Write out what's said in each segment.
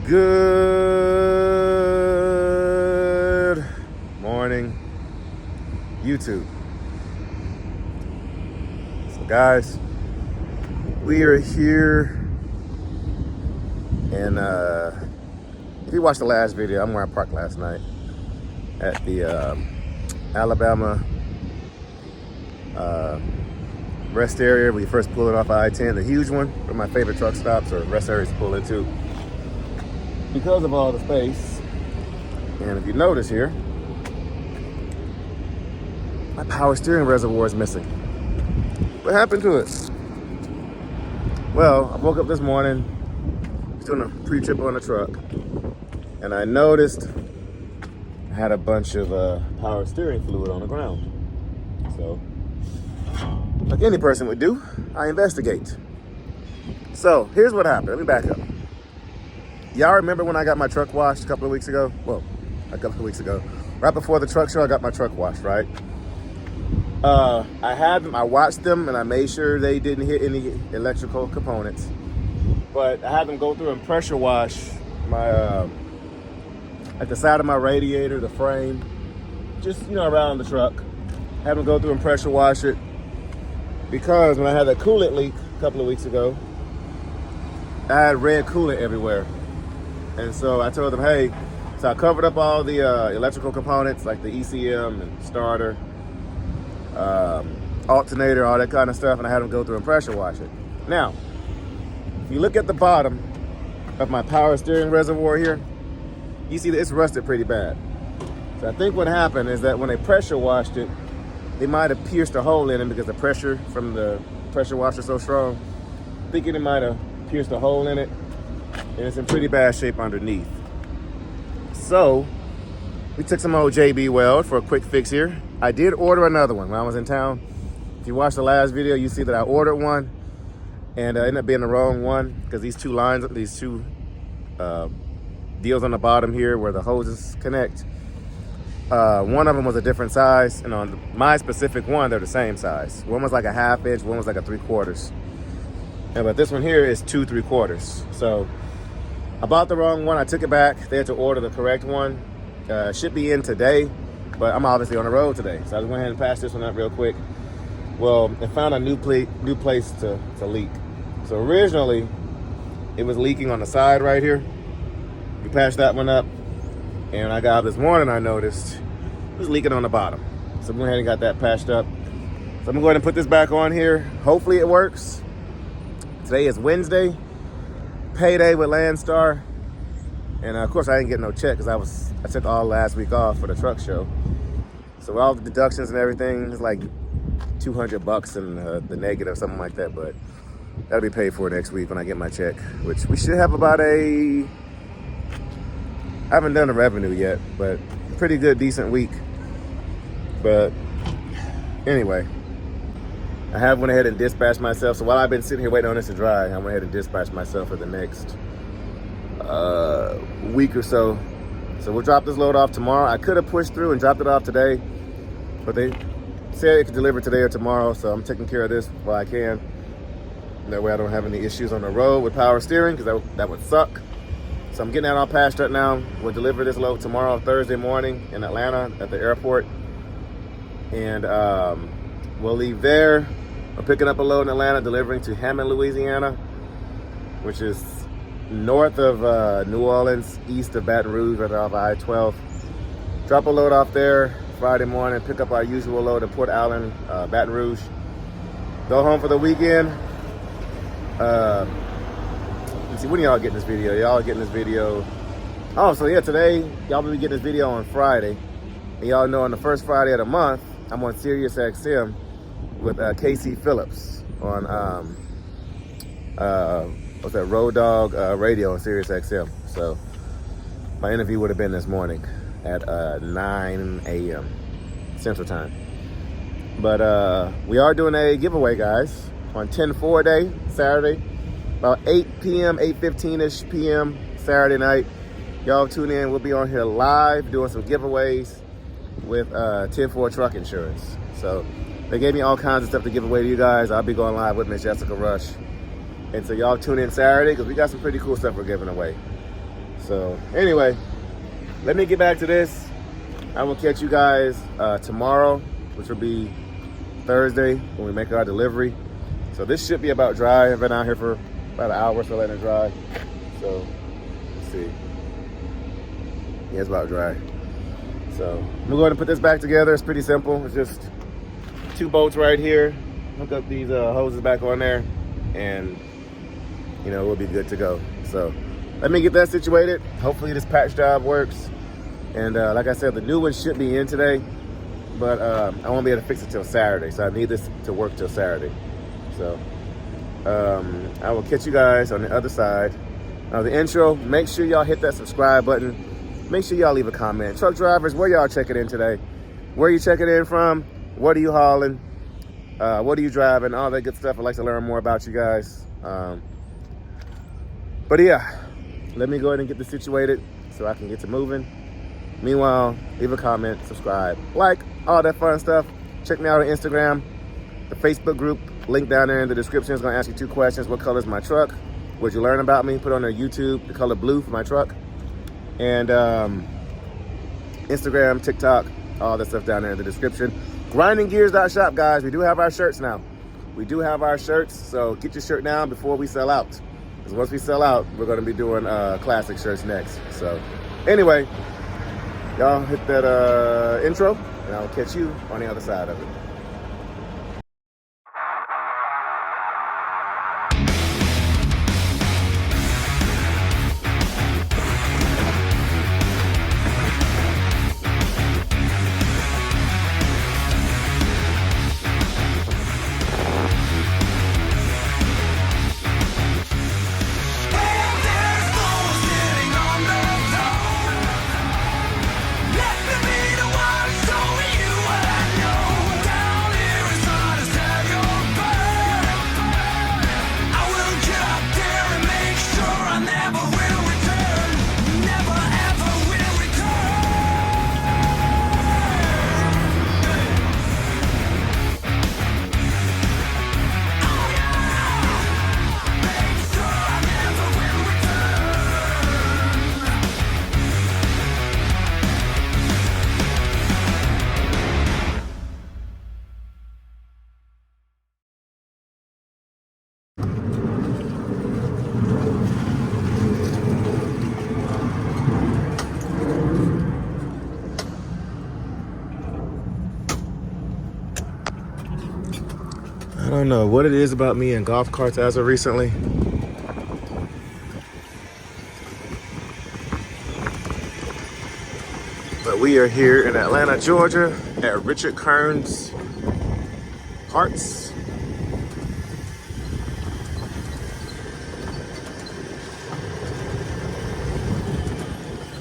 Good morning, YouTube. So guys, we are here, and if you watched the last video, I'm where I parked last night at the Alabama rest area where you first pull it off I-10, the huge one, where my favorite truck stops or rest areas to pull into because of all the space. And if you notice here, my power steering reservoir is missing. What happened to it? Well, I woke up this morning, doing a pre-trip on the truck, and I noticed I had a bunch of power steering fluid on the ground. So, like any person would do, I investigate. So, here's what happened. Let me back up. Y'all remember when I got my truck washed a couple of weeks ago? Well, a couple of weeks ago. Right before the truck show, I got my truck washed, right? I had them, I watched them, and I made sure they didn't hit any electrical components. But I had them go through and pressure wash my, at the side of my radiator, the frame, just, you know, around the truck. Had them go through and pressure wash it. Because when I had that coolant leak a couple of weeks ago, I had red coolant everywhere. And so I told them, hey, so I covered up all the electrical components like the ECM and starter, alternator, all that kind of stuff, and I had them go through and pressure wash it. Now, if you look at the bottom of my power steering reservoir here, you see that it's rusted pretty bad. So I think what happened is that when they pressure washed it, they might have pierced a hole in it because the pressure from the pressure washer is so strong. Thinking it might have pierced a hole in it, and it's in pretty bad shape underneath. So we took some old JB Weld for a quick fix here. I did order another one when I was in town. If you watched the last video, you see that I ordered one and ended up being the wrong one because these two lines, these two deals on the bottom here where the hoses connect, one of them was a different size, and on my specific one, they're the same size. One was like a 1/2 inch, one was like a 3/4. But this one here is 2 3/4. So I bought the wrong one. I took it back. They had to order the correct one. Should be in today, but I'm obviously on the road today. So I just went ahead and passed this one up real quick. Well, it found a new place to leak. So originally, it was leaking on the side right here. We patched that one up. And I got up this morning, I noticed it was leaking on the bottom. So I went ahead and got that patched up. So I'm gonna go ahead and put this back on here. Hopefully it works. Today is Wednesday, payday with Landstar. And of course I didn't get no check because I took all last week off for the truck show. So with all the deductions and everything, it's like $200 and the negative, something like that. But that'll be paid for next week when I get my check, which we should have about I haven't done the revenue yet, but pretty good, decent week. But anyway, I have went ahead and dispatched myself. So while I've been sitting here waiting on this to dry, I went ahead and dispatched myself for the next week or so. So we'll drop this load off tomorrow. I could have pushed through and dropped it off today, but they said it could deliver today or tomorrow. So I'm taking care of this while I can. That way I don't have any issues on the road with power steering, because that would suck. So I'm getting that all patched up now. We'll deliver this load tomorrow, Thursday morning in Atlanta at the airport. And we'll leave there. We're picking up a load in Atlanta, delivering to Hammond, Louisiana, which is north of New Orleans, east of Baton Rouge, right off I-12. Drop a load off there Friday morning, pick up our usual load at Port Allen, Baton Rouge. Go home for the weekend. Let's see, when y'all getting this video? Y'all getting this video. Oh, so yeah, today, y'all will be getting this video on Friday. And y'all know on the first Friday of the month, I'm on Sirius XM with Casey Phillips on, what's that, Road Dog Radio on Sirius XM. So my interview would have been this morning at 9 a.m. Central Time. But we are doing a giveaway, guys, on 10/4 day, Saturday. About 8 p.m., 8:15-ish p.m. Saturday night. Y'all tune in. We'll be on here live doing some giveaways with 10/4 truck insurance. So they gave me all kinds of stuff to give away to you guys. I'll be going live with Miss Jessica Rush. And so y'all tune in Saturday because we got some pretty cool stuff we're giving away. So anyway, let me get back to this. I will catch you guys tomorrow, which will be Thursday when we make our delivery. So this should be about dry. I've been out here for about an hour, so letting it dry. So let's see. Yeah, it's about dry. So I'm gonna go ahead and put this back together. It's pretty simple. It's just 2 bolts right here. Hook up these hoses back on there, and you know, we'll be good to go. So let me get that situated. Hopefully this patch job works. And like I said, the new one should be in today, but I won't be able to fix it till Saturday. So I need this to work till Saturday. So I will catch you guys on the other side of the intro. Make sure y'all hit that subscribe button. Make sure y'all leave a comment. Truck drivers, where y'all checking in today? Where are you checking in from? What are you hauling? What are you driving? All that good stuff. I'd like to learn more about you guys. But yeah, let me go ahead and get this situated so I can get to moving. Meanwhile, leave a comment, subscribe, like, all that fun stuff. Check me out on Instagram, the Facebook group, link down there in the description. Is going to ask you 2 questions. What color is my truck? What'd you learn about me? Put on their YouTube, the color blue for my truck. And Instagram, TikTok, all that stuff down there in the description. Grindinggears.shop, guys. We do have our shirts now. We do have our shirts, so get your shirt now before we sell out. Because once we sell out, we're going to be doing classic shirts next. So anyway, y'all hit that intro, and I'll catch you on the other side of it. I don't know what it is about me and golf carts as of recently. But we are here in Atlanta, Georgia at Richard Kern's Parts.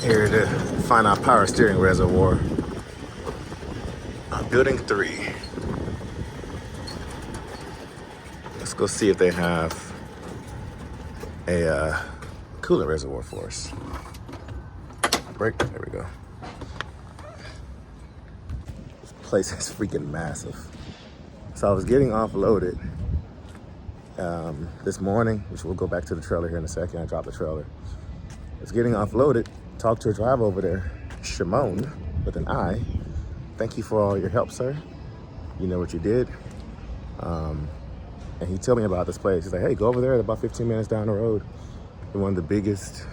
Here to find our power steering reservoir. Building 3. Let's go see if they have a coolant reservoir for us. Break, there we go. This place is freaking massive. So I was getting offloaded this morning, which we'll go back to the trailer here in a second. I dropped the trailer. I was getting offloaded, talked to a driver over there, Shymon, with an I. Thank you for all your help, sir. You know what you did. And he told me about this place. He's like, hey, go over there, about 15 minutes down the road. In one of the biggest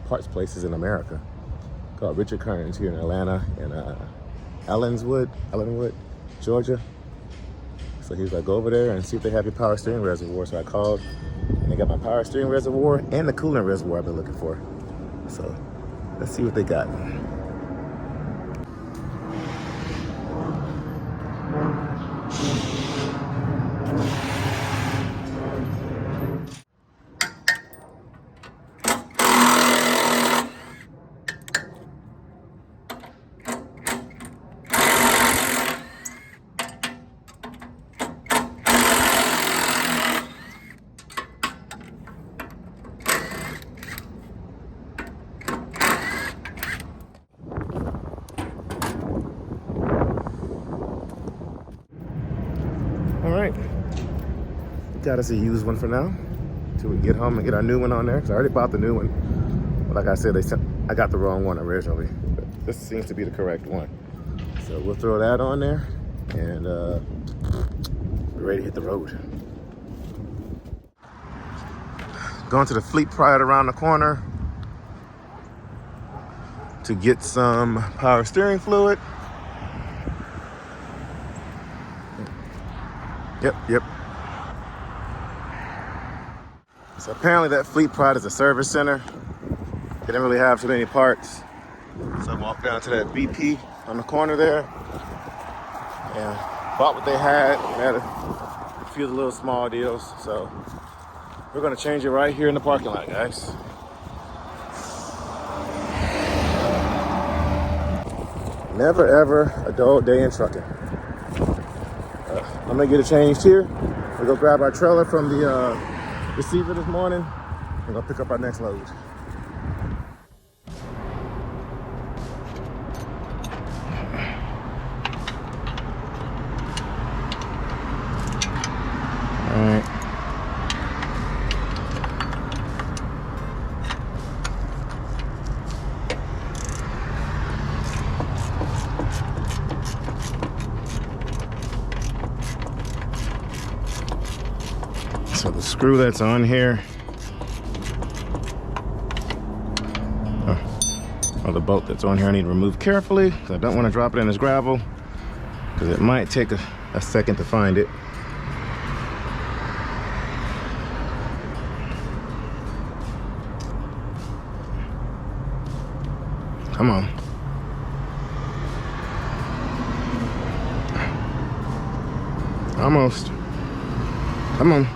parts places in America, called Richard Kern's here in Atlanta, in Ellenwood, Georgia. So he was like, go over there and see if they have your power steering reservoir. So I called, and they got my power steering reservoir and the coolant reservoir I've been looking for. So let's see what they got. Got us a used one for now until we get home and get our new one on there, because I already bought the new one Like I said, I got the wrong one originally. But this seems to be the correct one. So we'll throw that on there and we're ready to hit the road. Going to the Fleet Pride around the corner to get some power steering fluid. Yep. So apparently that Fleet Pride is a service center. They didn't really have too many parts. So I walked down to that BP on the corner there and bought what they had. They had a few of the little small deals. So we're gonna change it right here in the parking lot, guys. Never ever a dull day in trucking. I'm gonna get it changed here. We'll go grab our trailer from the receiver this morning and go pick up our next load. All right. So the screw that's on here, or the bolt that's on here, I need to remove carefully because I don't want to drop it in this gravel because it might take a second to find it. Come on. Almost. Come on.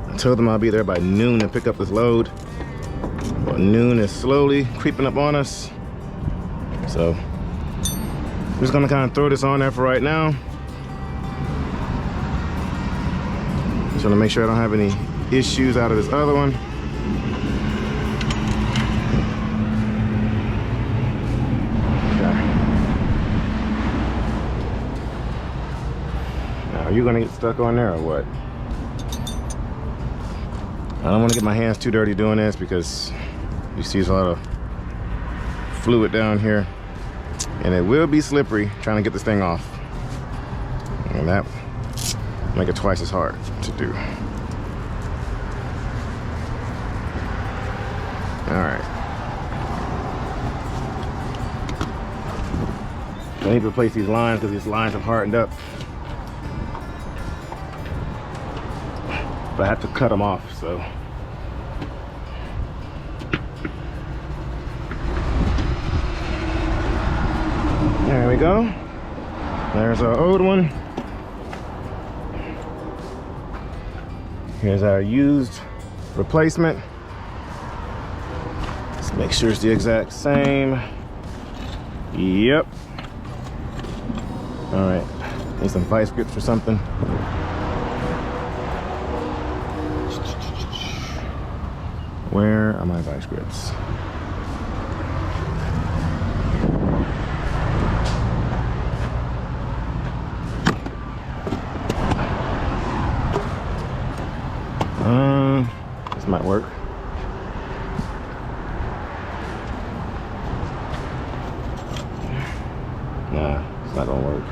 I told them I'll be there by noon to pick up this load. Well, noon is slowly creeping up on us. So I'm just gonna kind of throw this on there for right now. Just want to make sure I don't have any issues out of this other one. Okay. Now, are you gonna get stuck on there or what? I don't want to get my hands too dirty doing this because you see there's a lot of fluid down here and it will be slippery trying to get this thing off, and that will make it twice as hard to do. All right, I need to replace these lines because these lines have hardened up, but I have to cut them off, so. There we go. There's our old one. Here's our used replacement. Let's make sure it's the exact same. Yep. All right, need some vice grips or something. Where are my vice grips? This might work. Nah, it's not gonna work.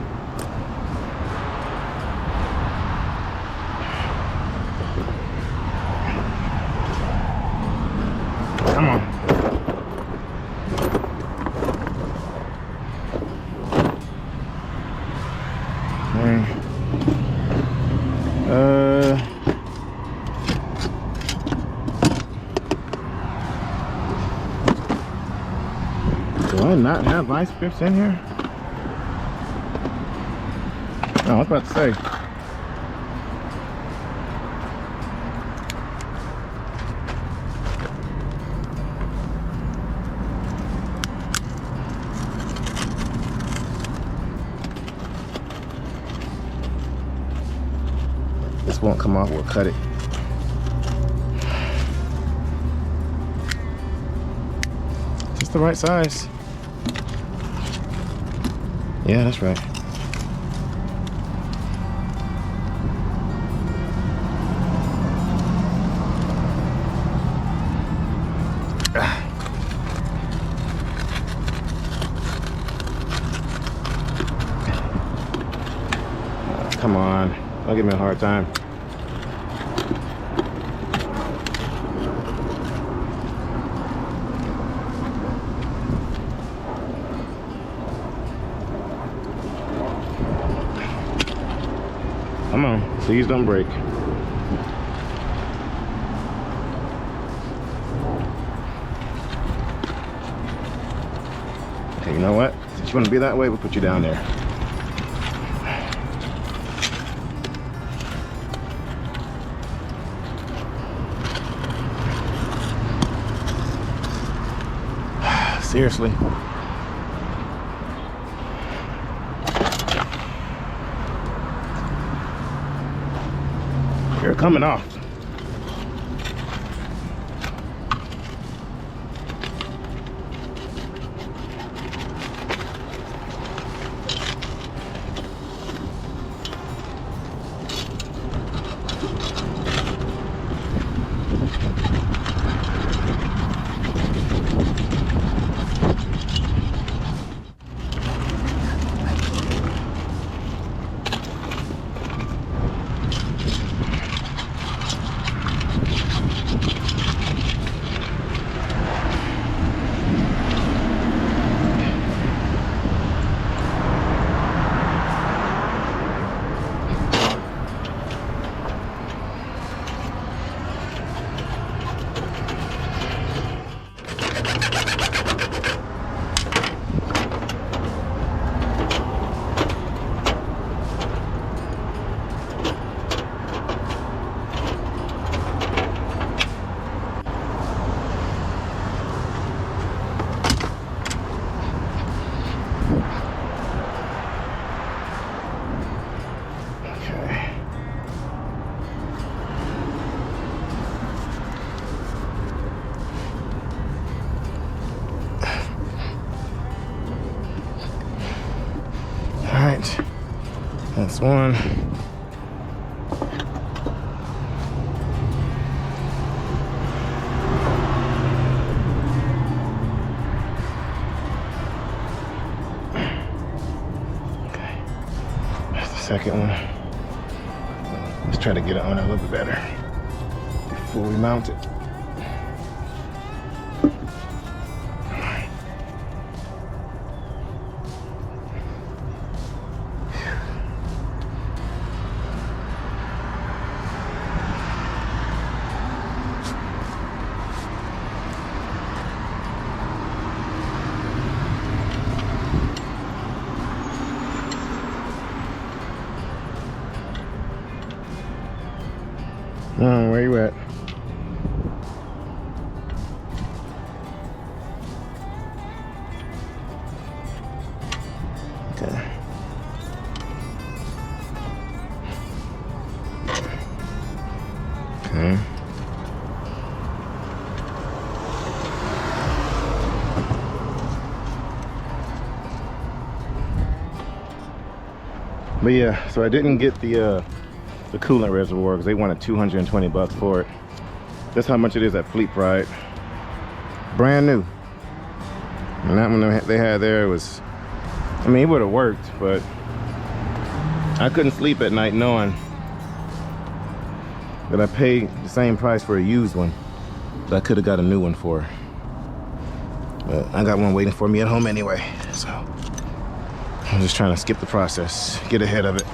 Come on. Okay. Do I not have vice grips in here? Oh, I was about to say. This won't come off, we'll cut it. the right size. Yeah, that's right. Come on, don't give me a hard time. Come on, please don't break. Okay, you know what? Since you want to be that way, we'll put you down there. Seriously. You're coming off. That's one. Okay. That's the second one. Let's try to get it on a little bit better before we mount it. Where you at? Okay. Okay. But yeah, so I didn't get the coolant reservoir because they wanted 220 bucks for it. That's how much it is at Fleet Pride. Brand new. And that one they had there was, I mean, it would have worked, but I couldn't sleep at night knowing that I paid the same price for a used one that I could have got a new one for. But I got one waiting for me at home anyway, so I'm just trying to skip the process, get ahead of it.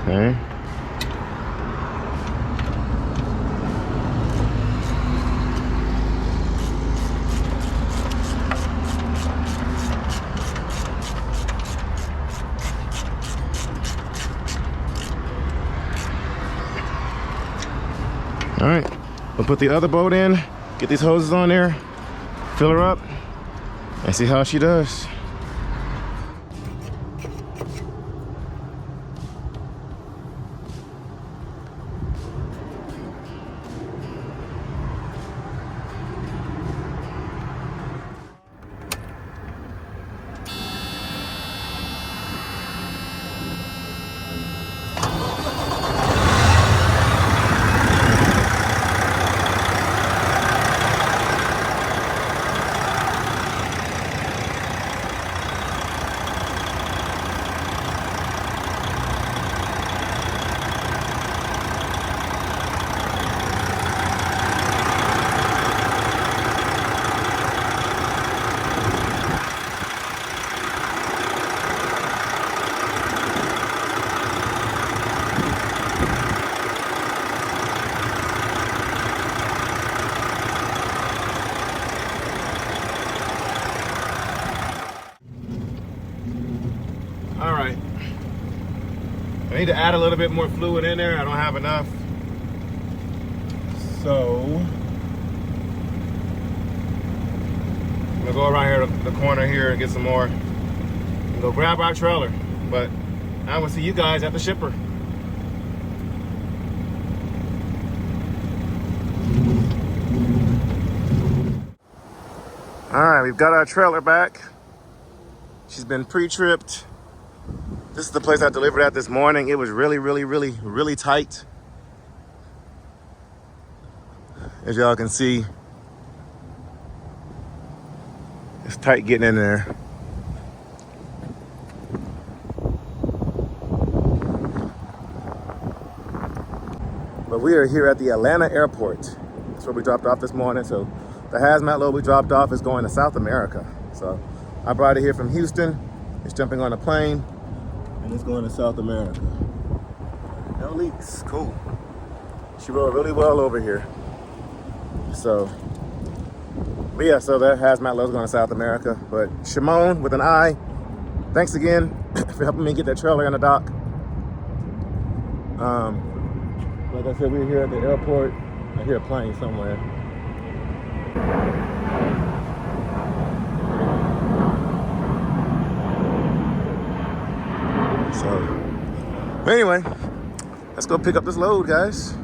Okay. All right, we'll put the other boat in, get these hoses on there, fill her up, and see how she does. I need to add a little bit more fluid in there. I don't have enough. So I'm gonna go around here to the corner here and get some more and go grab our trailer. But I will see you guys at the shipper. All right, we've got our trailer back. She's been pre-tripped. This is the place I delivered at this morning. It was really tight. As y'all can see, it's tight getting in there. But we are here at the Atlanta airport. That's where we dropped off this morning. So the hazmat load we dropped off is going to South America. So I brought it here from Houston. It's jumping on a plane and it's going to South America. No leaks, cool. She rode really well over here. So, but yeah, so that hazmat load's going to South America. But Shymon with an I, thanks again for helping me get that trailer in the dock. Like I said, we're here at the airport. I hear a plane somewhere. So, anyway, let's go pick up this load, guys.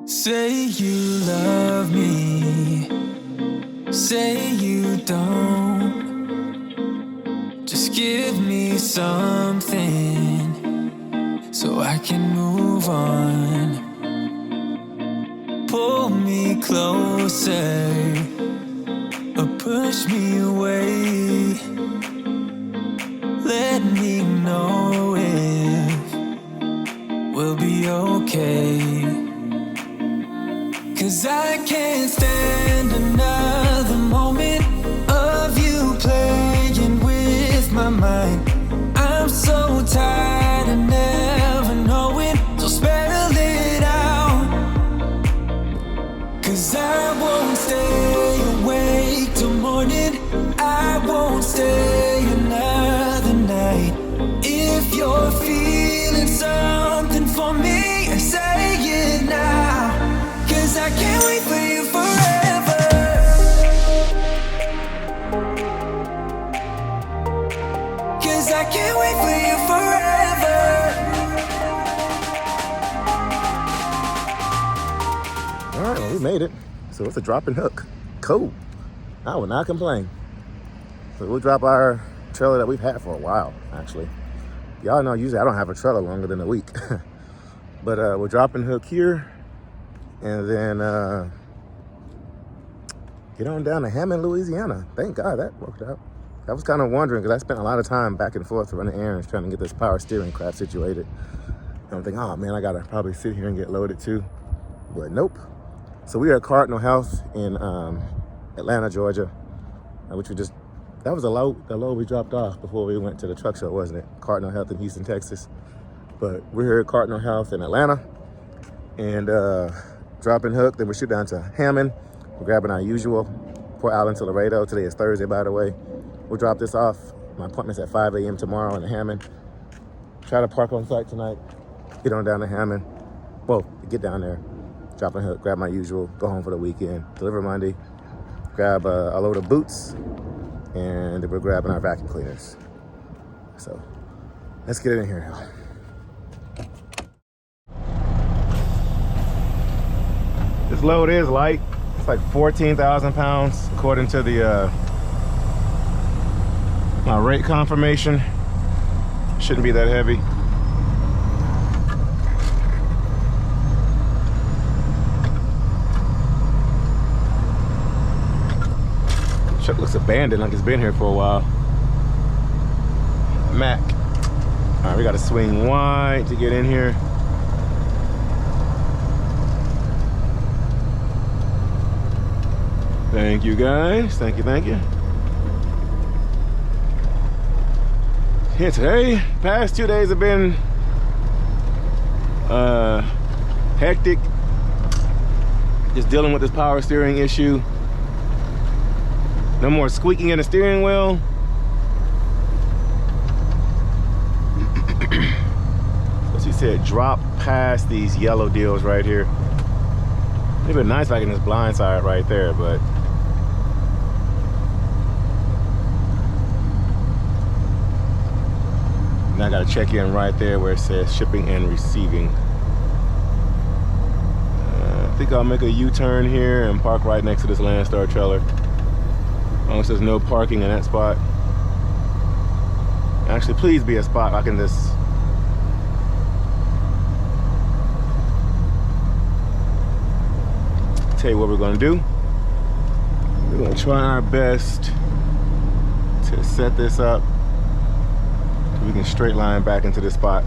Say you love me, say you don't. Just give me something so I can move on. Pull me closer or push me away. Let me know if we'll be okay. 'Cause I can't stand another moment of you playing with my mind. I'm so tired of never knowing, so spell it out. 'Cause I won't stay awake till morning, I won't stay another night. If you're feeling something for me, say it now. 'Cause I can't wait for you forever. 'Cause I can't wait for you forever. All right, well, we made it. So it's a drop and hook. Cool. I will not complain. So we'll drop our trailer that we've had for a while, actually. Y'all know usually I don't have a trailer longer than a week. But we're dropping hook here. And then get on down to Hammond, Louisiana. Thank God that worked out. I was kind of wondering, because I spent a lot of time back and forth running errands trying to get this power steering crap situated. And I'm thinking, oh man, I gotta probably sit here and get loaded too. But nope. So we are at Cardinal Health in Atlanta, Georgia, which we just, that was the load we dropped off before we went to the truck show, wasn't it? Cardinal Health in Houston, Texas. But we're here at Cardinal Health in Atlanta. And dropping hook, then we shoot down to Hammond. We're grabbing our usual Port Allen to Laredo. Today is Thursday, by the way. We'll drop this off. My appointment's at 5 a.m. tomorrow in Hammond. Try to park on site tonight. Get on down to Hammond. Well, get down there, drop a hook, grab my usual, go home for the weekend, deliver Monday, grab a load of boots, and then we're grabbing our vacuum cleaners. So let's get in here now. This load is light. It's like 14,000 pounds according to the my rate confirmation. Shouldn't be that heavy. Truck looks abandoned, like it's been here for a while. Mac. All right, we got to swing wide to get in here. Thank you guys, thank you, thank you. Yeah, today, past 2 days have been hectic. Just dealing with this power steering issue. No more squeaking in the steering wheel. So she said drop past these yellow deals right here. It'd be nice if I can just blindside right there, but now I gotta check in right there where it says shipping and receiving. I think I'll make a U-turn here and park right next to this Landstar trailer. As long as there's no parking in that spot. Actually, please be a spot I can just tell you what we're gonna do. We're gonna try our best to set this up so we can straight line back into this spot.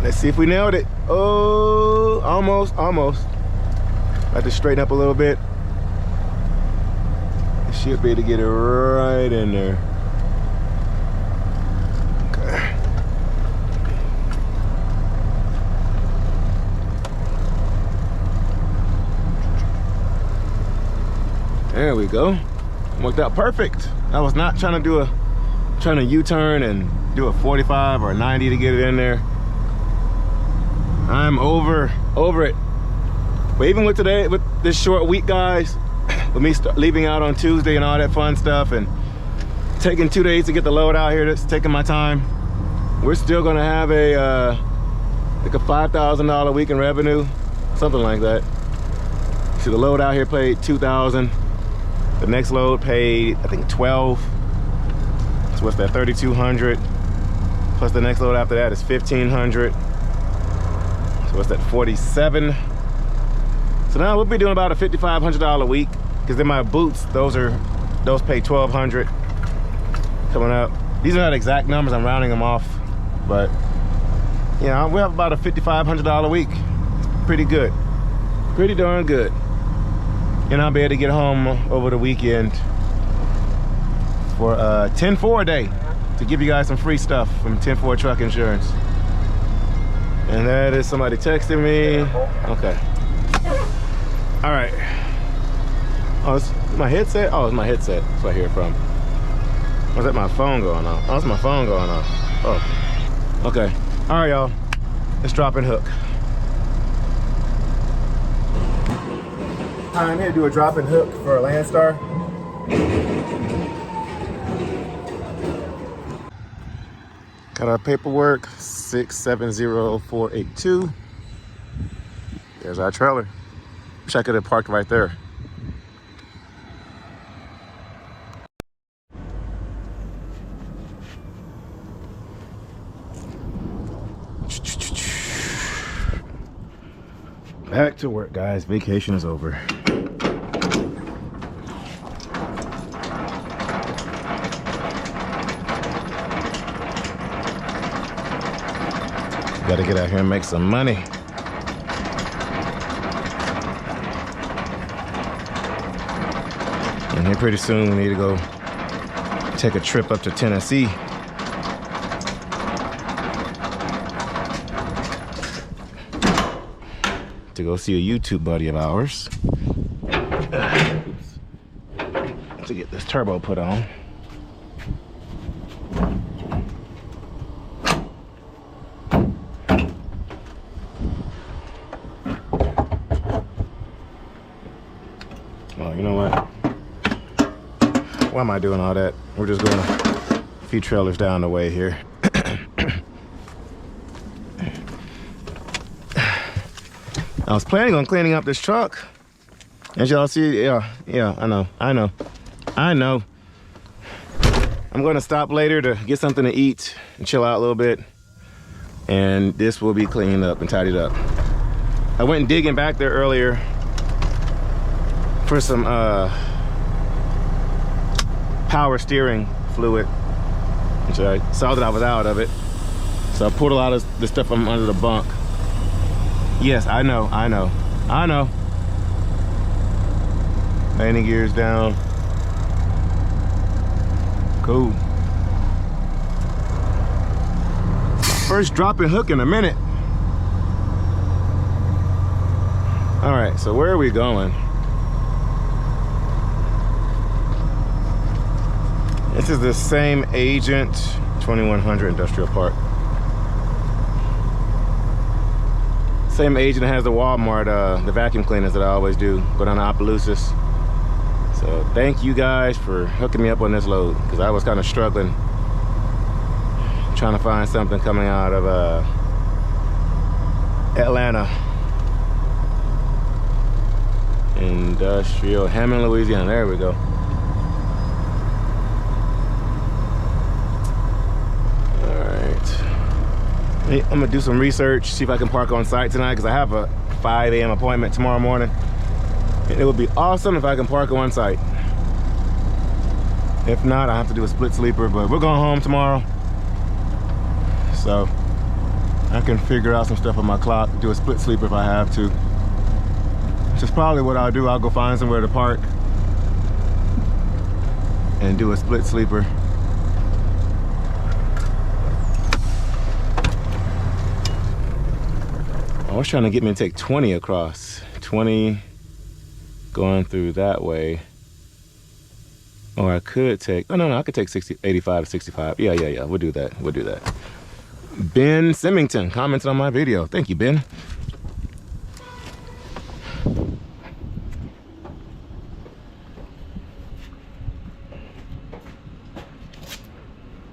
Let's see if we nailed it. Oh, almost. I have to straighten up a little bit. I should be able to get it right in there. Okay. There we go. Worked out perfect. I was not trying to U-turn and do a 45 or a 90 to get it in there. I'm over it. But even with today, with this short week, guys, with me leaving out on Tuesday and all that fun stuff and taking 2 days to get the load out here, that's taking my time, we're still gonna have a like a $5,000 week in revenue, something like that. See, the load out here paid $2,000. The next load paid, I think, $12. So what's that, $3,200? Plus the next load after that is $1,500. So what's that, $47? So now we'll be doing about a $5,500 a week, because then my boots, those pay $1,200 coming up. These are not exact numbers, I'm rounding them off, but you know, we have about a $5,500 a week. It's pretty good, pretty darn good. And I'll be able to get home over the weekend for a 10-4 day to give you guys some free stuff from 10-4 Truck Insurance. And that is somebody texting me. Okay. All right. Oh, it's my headset? Oh, it's my headset. That's what I hear it from. Was that my phone going off? Oh, it's my phone going off. Oh. Okay. All right, y'all. Let's drop and hook. I'm here to do a drop and hook for a Landstar. Got our paperwork, 670482. There's our trailer. Wish I could have parked right there. Back to work, guys. Vacation is over. Gotta get out here and make some money. And here pretty soon we need to go take a trip up to Tennessee. To go see a YouTube buddy of ours. To get this turbo put on. Well, you know what? Why am I doing all that? We're just going a few trailers down the way here. I was planning on cleaning up this truck. As y'all see, yeah, I know. I'm gonna stop later to get something to eat and chill out a little bit. And this will be cleaned up and tidied up. I went digging back there earlier for some power steering fluid. And so I saw that I was out of it. So I pulled a lot of the stuff from under the bunk. Yes, I know. Landing gears down. Cool. First drop and hook in a minute. All right, so where are we going? This is the same agent, 2100 Industrial Park. Same agent that has the Walmart, the vacuum cleaners that I always do. Go down to Opelousas. So thank you guys for hooking me up on this load, because I was kind of struggling trying to find something coming out of Atlanta. Industrial, Hammond, Louisiana. There we go. I'm gonna do some research, see if I can park on site tonight, because I have a 5 a.m. appointment tomorrow morning. And it would be awesome if I can park on site. If not, I have to do a split sleeper, but we're going home tomorrow. So I can figure out some stuff on my clock, do a split sleeper if I have to. Which is probably what I'll do. I'll go find somewhere to park and do a split sleeper. I was trying to get me to take 20 across. 20 going through that way. Or I could take, oh no, I could take 60, 85 to 65. Yeah, we'll do that, Ben Symington commented on my video. Thank you, Ben.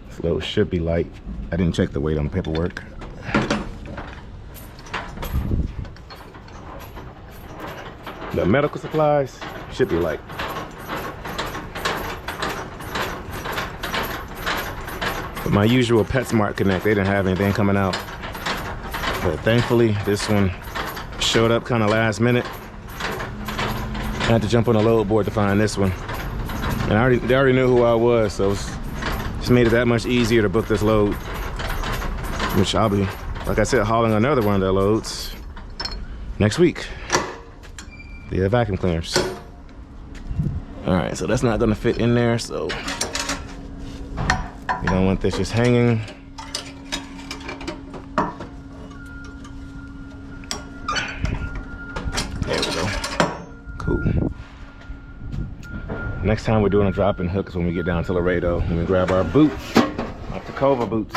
This load should be light. I didn't check the weight on the paperwork. The medical supplies should be light. But my usual PetSmart Connect, they didn't have anything coming out. But thankfully, this one showed up kind of last minute. I had to jump on a load board to find this one. And they already knew who I was, so it just made it that much easier to book this load. Which I'll be, like I said, hauling another one of their loads next week. The vacuum cleaners. All right, so that's not gonna fit in there, so we don't want this just hanging. There we go. Cool. Next time we're doing a drop-in hook is when we get down to Laredo and we grab our boots, our Tacova boots.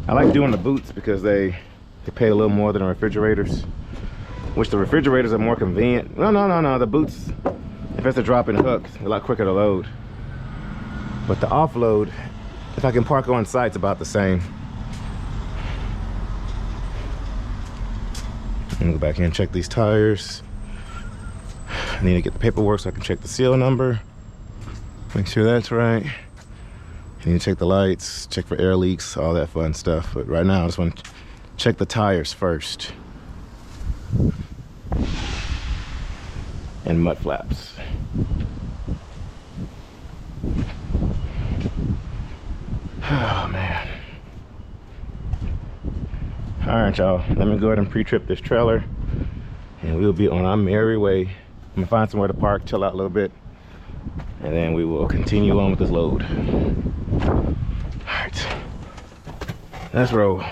I like doing the boots because they pay a little more than the refrigerators, which the refrigerators are more convenient. No, the boots, if it's a drop-in hook, they're a lot quicker to load. But the offload, if I can park on site, it's about the same. I'm gonna go back in and check these tires. I need to get the paperwork so I can check the seal number, make sure that's right. I need to check the lights, check for air leaks, all that fun stuff. But right now, I just want to check the tires first. And mud flaps. Oh, man. All right, y'all. Let me go ahead and pre-trip this trailer. And we'll be on our merry way. I'm going to find somewhere to park, chill out a little bit. And then we will continue on with this load. All right, let's roll.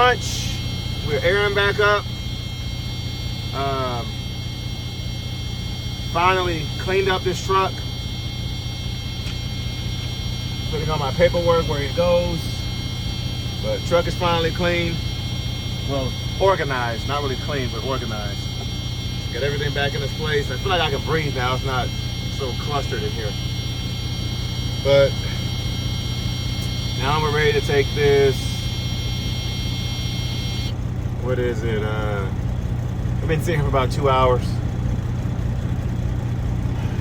lunch. We're airing back up. Finally cleaned up this truck. Putting all my paperwork where it goes. But truck is finally clean. Well, organized. Not really clean, but organized. Got everything back in its place. I feel like I can breathe now. It's not so clustered in here. But now we're ready to take this. What is it? I've been sitting here for about 2 hours.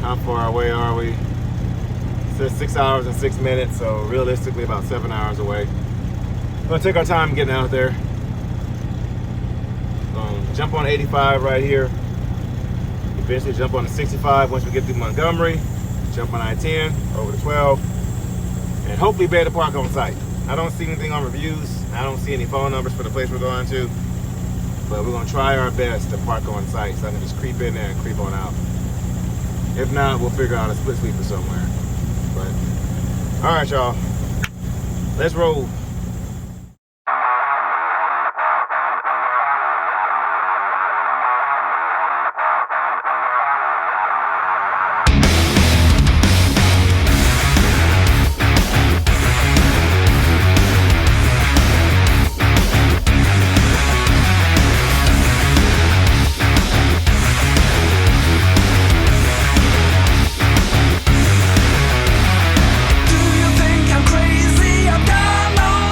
How far away are we? It says 6 hours and 6 minutes, so realistically about 7 hours away. We're gonna take our time getting out there. Jump on 85 right here. Eventually jump on the 65 once we get through Montgomery. Jump on I-10 over to 12. And hopefully be able to park on site. I don't see anything on reviews. I don't see any phone numbers for the place we're going to. But we're gonna try our best to park on site so I can just creep in there and creep on out. If not, we'll figure out a split sweeper somewhere. But, all right, y'all. Let's roll. Do you think I'm crazy? I've got no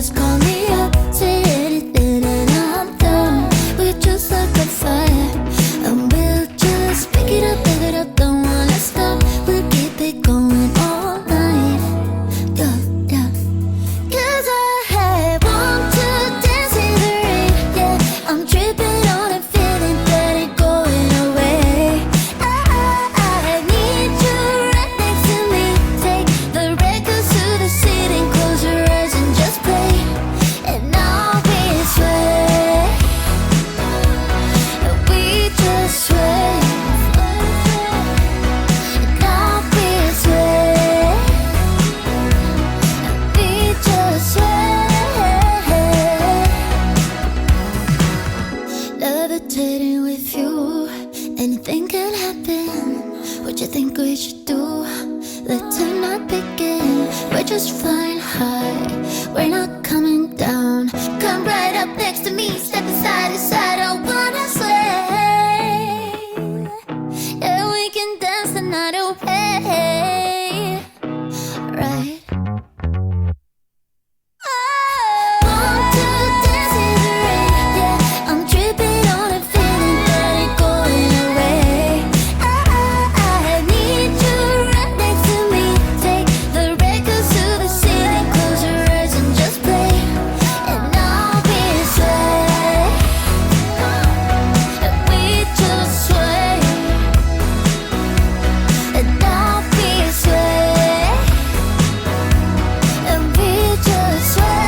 just call me up, say anything and I'm done. We're just like a fire, and we'll just pick it up, don't wanna stop. We'll keep it going all night, yeah, yeah. 'Cause I want to dance in the rain, yeah. I'm tripping on a feeling that ain't going away. I need you right next to me. Take the records to the city, close your eyes and just play, and I'll be sway, and we just sway, and I'll be sway, and we just sway. Levitating with you, anything can happen. What you think we should do? Let's not begin. We're just flying high, we're not coming down. Come right up next to me, step side to side. I wanna sway, yeah, we can dance the night away, right? Want to dance in the rain, yeah. I'm tripping on a feeling that ain't going away. I need you right next to me. Take the records to the ceiling, close your eyes and just play, and I'll be sway, and we just sway, and I'll be sway, and we just sway.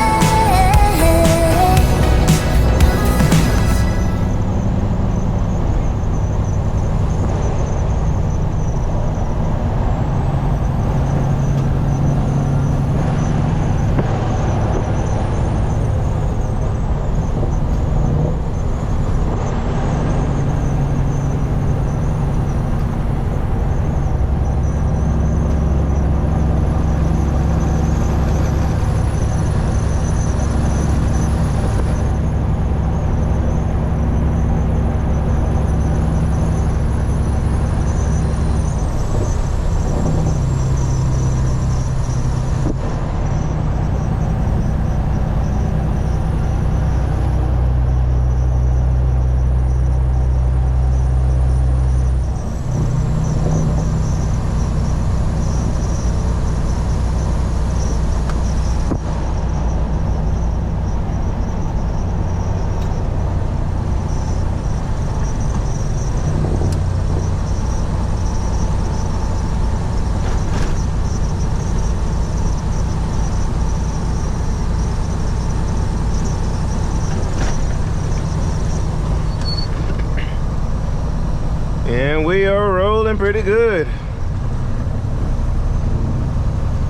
And we are rolling pretty good.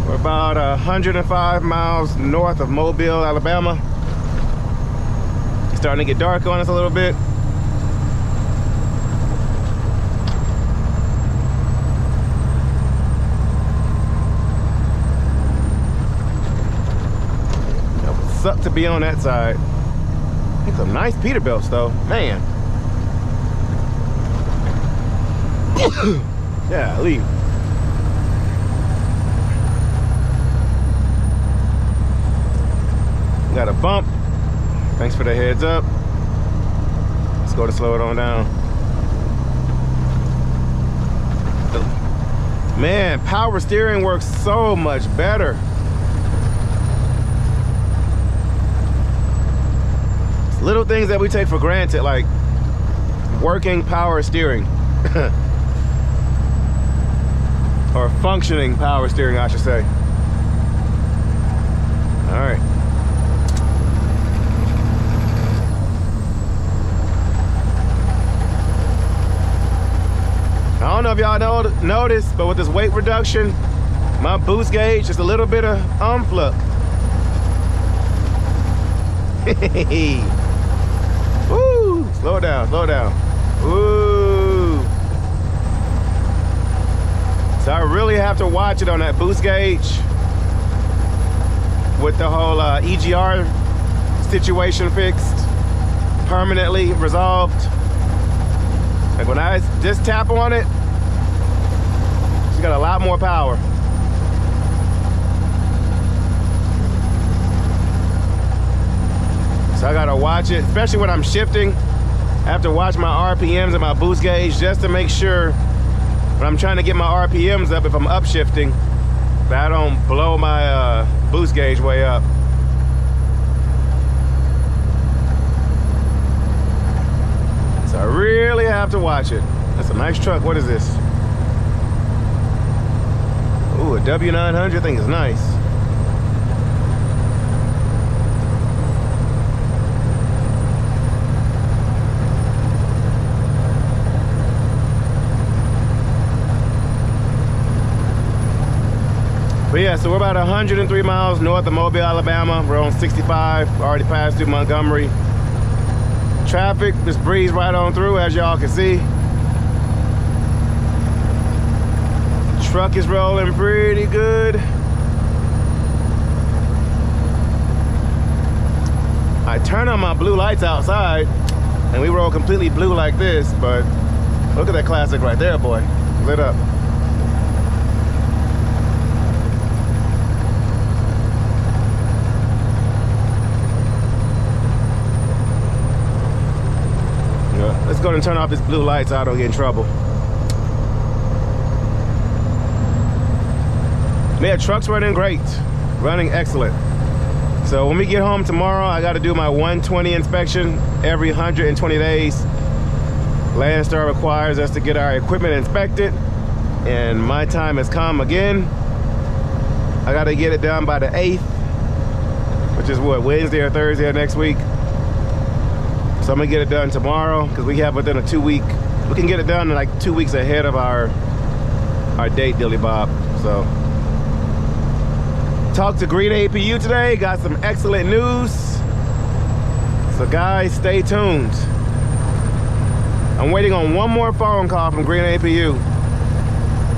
We're about 105 miles north of Mobile, Alabama. It's starting to get dark on us a little bit. It would suck to be on that side. It's some nice Peterbilts though, man. Yeah, leave. Got a bump. Thanks for the heads up. Let's go to slow it on down. Man, power steering works so much better. It's little things that we take for granted, like working power steering. Or functioning power steering, I should say. All right. I don't know if y'all noticed, but with this weight reduction, my boost gauge just a little bit of flux. Woo! Slow it down, slow it down. Woo! So I really have to watch it on that boost gauge with the whole EGR situation fixed, permanently resolved. Like when I just tap on it, she's got a lot more power. So I gotta watch it, especially when I'm shifting. I have to watch my RPMs and my boost gauge just to make sure when I'm trying to get my RPMs up, if I'm upshifting, that I don't blow my boost gauge way up. So I really have to watch it. That's a nice truck. What is this? Ooh, a W900. I think is nice. But yeah, so we're about 103 miles north of Mobile, Alabama. We're on 65, already passed through Montgomery. Traffic just breezed right on through, as y'all can see. Truck is rolling pretty good. I turn on my blue lights outside and we roll completely blue like this, but look at that classic right there, boy. Lit up. Let's go and turn off this blue light so I don't get in trouble. Yeah, truck's running great. Running excellent. So when we get home tomorrow, I got to do my 120 inspection every 120 days. Landstar requires us to get our equipment inspected, and my time has come again. I got to get it done by the 8th, which is what, Wednesday or Thursday of next week. So I'm gonna get it done tomorrow because we have within a 2-week. We can get it done in like 2 weeks ahead of our date, Dilly Bob. So talked to Green APU today. Got some excellent news. So guys, stay tuned. I'm waiting on one more phone call from Green APU,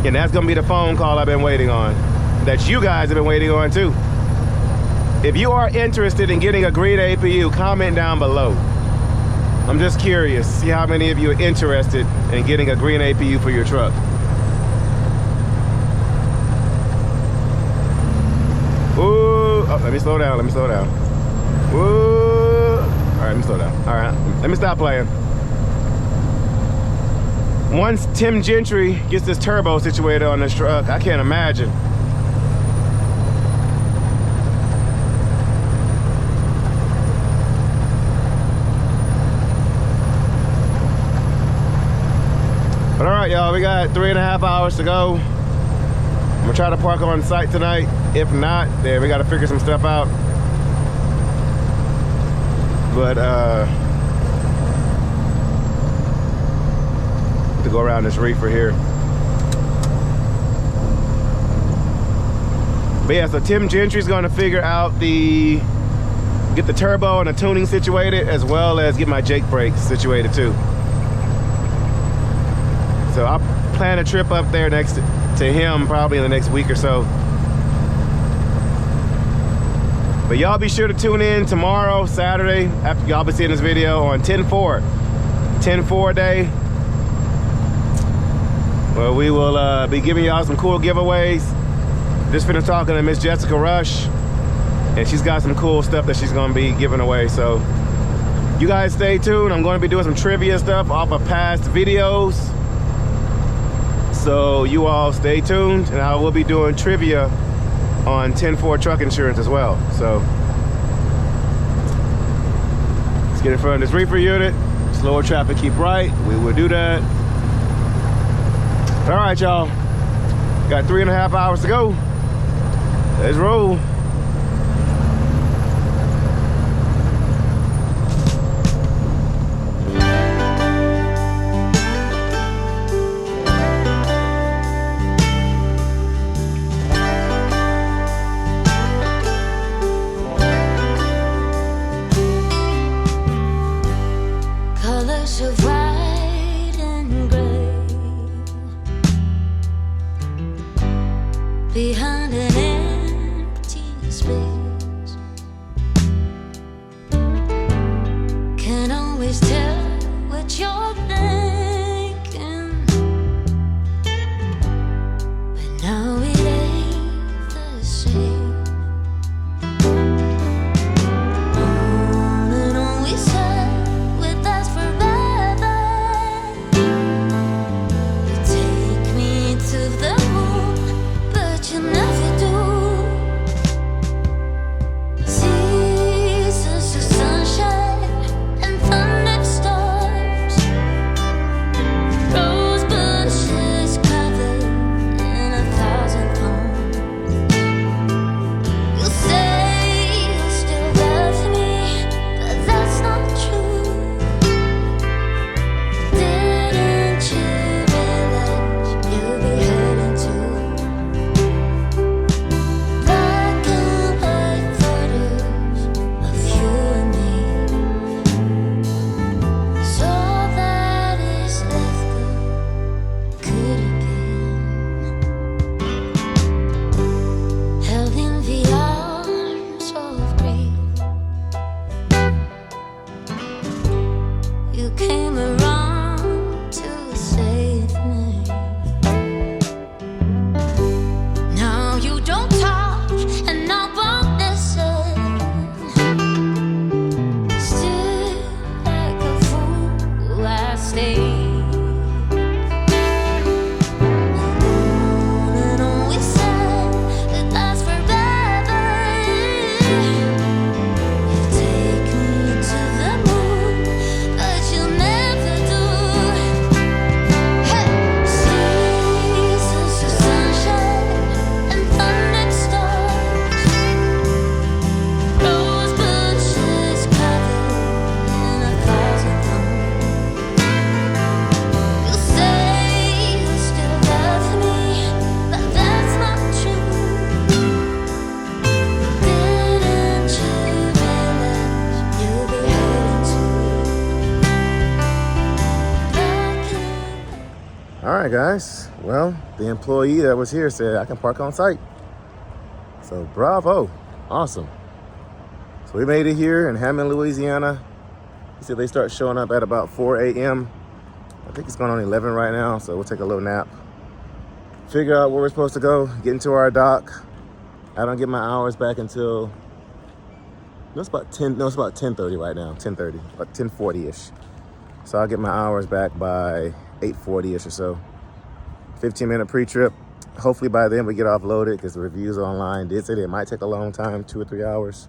and that's gonna be the phone call I've been waiting on. That you guys have been waiting on too. If you are interested in getting a Green APU, comment down below. I'm just curious, see how many of you are interested in getting a Green APU for your truck. Ooh, oh, let me slow down, Ooh, all right, let me slow down. All right, let me stop playing. Once Tim Gentry gets this turbo situated on this truck, I can't imagine. But all right, y'all, we got 3.5 hours to go. I'm gonna try to park on site tonight. If not, then we gotta figure some stuff out. But to go around this reefer here. But yeah, so Tim Gentry's gonna figure out get the turbo and the tuning situated, as well as get my Jake brakes situated too. So I'll plan a trip up there next to him probably in the next week or so. But y'all be sure to tune in tomorrow, Saturday, after y'all be seeing this video on 10-4. 10-4 day. Well, we will be giving y'all some cool giveaways. Just finished talking to Miss Jessica Rush, and she's got some cool stuff that she's gonna be giving away. So you guys stay tuned. I'm gonna be doing some trivia stuff off of past videos. So you all stay tuned, and I will be doing trivia on 10-4 truck insurance as well. So let's get in front of this reefer unit. Slower traffic, keep right. We will do that. All right, y'all. Got 3.5 hours to go. Let's roll. Behind an empty space, can't always tell what you're thinking, but now it ain't the same. On and on right, guys. Well, the employee that was here said I can park on site. So bravo, awesome. So we made it here in Hammond, Louisiana. He said they start showing up at about 4 a.m. I think it's going on 11 right now, so we'll take a little nap. Figure out where we're supposed to go, get into our dock. I don't get my hours back until, no, it's about 10:30 right now, 10:30, about 10:40-ish. So I'll get my hours back by 8:40-ish or so. 15-minute pre-trip. Hopefully by then we get offloaded because the reviews online did say that it might take a long time, 2 or 3 hours,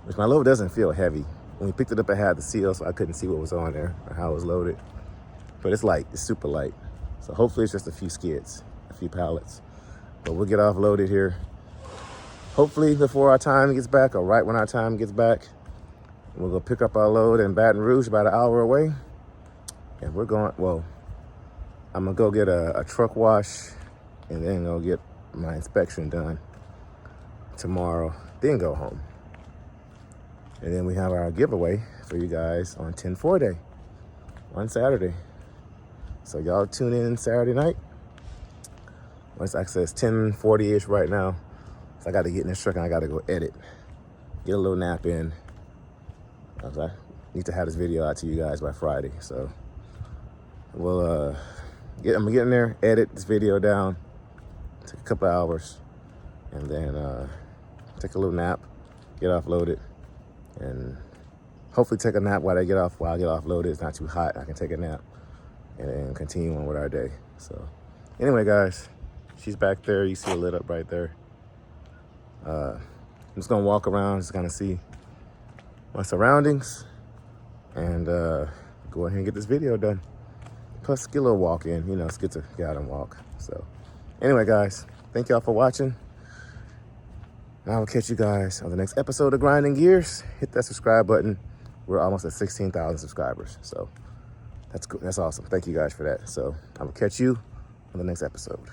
which my load doesn't feel heavy. When we picked it up, it had the seal, so I couldn't see what was on there or how it was loaded. But it's light, it's super light. So hopefully it's just a few skids, a few pallets. But we'll get offloaded here. Hopefully before our time gets back or right when our time gets back. We'll go pick up our load in Baton Rouge, about an hour away. And we're going, well, I'm gonna go get a truck wash and then go get my inspection done tomorrow, then go home. And then we have our giveaway for you guys on 10-4 day on Saturday. So y'all tune in Saturday night. Well, it's actually 10:40-ish right now. So I got to get in this truck and I got to go edit. Get a little nap in. I need to have this video out to you guys by Friday. So we'll, I'm gonna get in there, edit this video down. Take a couple hours. And then take a little nap, get offloaded. And hopefully take a nap while I get offloaded. It's not too hot. I can take a nap and then continue on with our day. So anyway, guys, she's back there. You see her lit up right there. I'm just gonna walk around, just kind of see my surroundings and go ahead and get this video done. Plus get a little walk in, you know, it's good to get out and walk. So anyway, guys, thank y'all for watching. And I will catch you guys on the next episode of Grinding Gears. Hit that subscribe button. We're almost at 16,000 subscribers. So that's cool. That's awesome. Thank you guys for that. So I will catch you on the next episode.